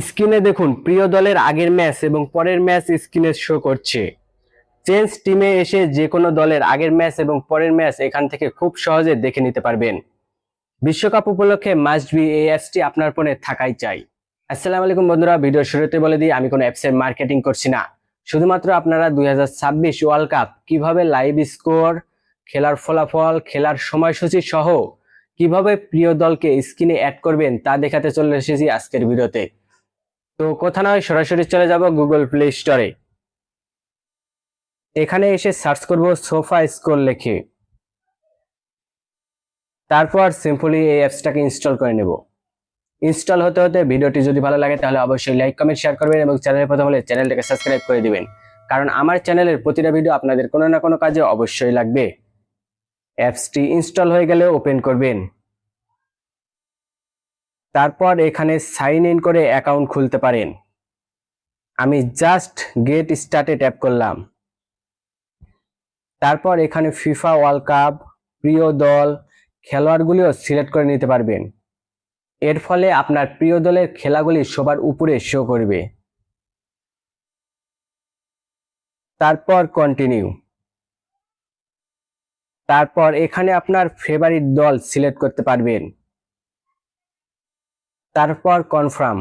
স্ক্রিনে দেখুন প্রিয় দলের আগের ম্যাচ এবং পরের ম্যাচ স্ক্রিনে শো করছে। চেঞ্জ টিমে এসে যে কোনো দলের আগের ম্যাচ এবং পরের ম্যাচ এখান থেকে খুব সহজে দেখে নিতে পারবেন। বিশ্বকাপ উপলক্ষে মাস্ট বি এই অ্যাপসটি আপনার ফোনে থাকাই চাই। আসসালামু আলাইকুম বন্ধুরা, ভিডিও শুরুতে বলে দিই আমি কোনো অ্যাপসের মার্কেটিং করছি না। শুধুমাত্র আপনারা 2026 ওয়ার্ল্ড কাপ কিভাবে লাইভ স্কোর, খেলার ফলাফল, খেলার সময়সূচি সহ কিভাবে প্রিয় দলকে স্ক্রিনে অ্যাড করবেন তা দেখাতে চলে এসেছি আজকের ভিডিওতে। তো কথা নয়, সরাসরি চলে যাব গুগল প্লে স্টোরে। এখানে এসে সার্চ করব সোফা স্কোর লিখে, তারপর সিম্পলি এই অ্যাপসটাকে ইনস্টল করে নেব। ইনস্টল হতে হতে ভিডিওটি যদি ভালো লাগে তাহলে অবশ্যই লাইক, কমেন্ট, শেয়ার করবেন এবং চ্যানেলে প্রথম হলে চ্যানেলটাকে সাবস্ক্রাইব করে দিবেন, কারণ আমার চ্যানেলের প্রতিটা ভিডিও আপনাদের কোনো না কোনো কাজে অবশ্যই লাগবে। অ্যাপসটি ইনস্টল হয়ে গেলে ওপেন করবেন। তারপর এখানে সাইন ইন করে অ্যাকাউন্ট খুলতে পারেন। আমি জাস্ট গেট স্টার্টে ট্যাপ করলাম। তারপর এখানে ফিফা ওয়ার্ল্ড কাপ, প্রিয় দল, খেলোয়াড়গুলিও সিলেক্ট করে নিতে পারবেন। এর ফলে আপনার প্রিয় দলের খেলাগুলি সবার উপরে শো করবে। তারপর কন্টিনিউ। তারপর এখানে আপনার ফেভারিট দল সিলেক্ট করতে পারবেন। তারপর কনফার্ম।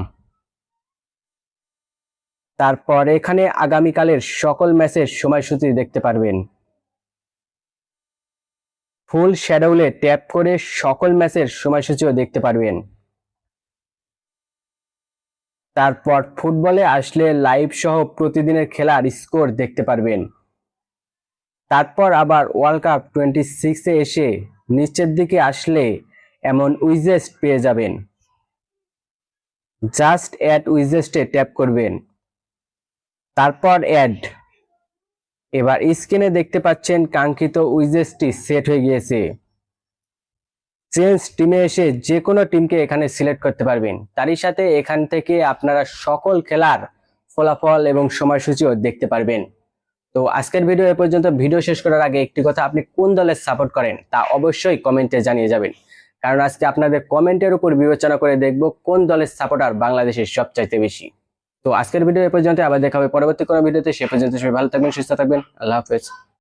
তারপর এখানে আগামীকালের সকল ম্যাচের সময়সূচি দেখতে পারবেন। ফুল শ্যাডোলে ট্যাপ করে সকল ম্যাচের সময়সূচিও দেখতে পারবেন। তারপর ফুটবলে আসলে লাইভ সহ প্রতিদিনের খেলার স্কোর দেখতে পারবেন। তারপর আবার ওয়ার্ল্ড কাপ 26-এ এসে নিচের দিকে আসলে এমন উইজেস্ট পেয়ে যাবেন। জাস্ট অ্যাড উইজেস্টে ট্যাপ করবেন, তারপর অ্যাড। এবার স্ক্রিনে দেখতে পাচ্ছেন কাঙ্ক্ষিত উইজেস্টটি সেট হয়ে গিয়েছে। চেঞ্জ টিমে এসে যে কোনো টিমকে এখানে সিলেক্ট করতে পারবেন। তারই সাথে এখান থেকে আপনারা সকল খেলার ফলাফল এবং সময়সূচিও দেখতে পারবেন। তো আজকের ভিডিও এ পর্যন্ত। ভিডিও শেষ করার আগে একটি কথা, আপনি কোন দলের সাপোর্ট করেন তা অবশ্যই কমেন্টে জানিয়ে যাবেন, কারণ আজকে আপনাদের কমেন্টের উপর বিবেচনা করে দেখব কোন দলের সাপোর্টার বাংলাদেশের সবচাইতে বেশি। তো আজকের ভিডিও এ পর্যন্ত, আবার দেখা হবে পরবর্তী কোনো ভিডিওতে। সে পর্যন্ত সবাই ভালো থাকবেন, সুস্থ থাকবেন। আল্লাহ হাফেজ।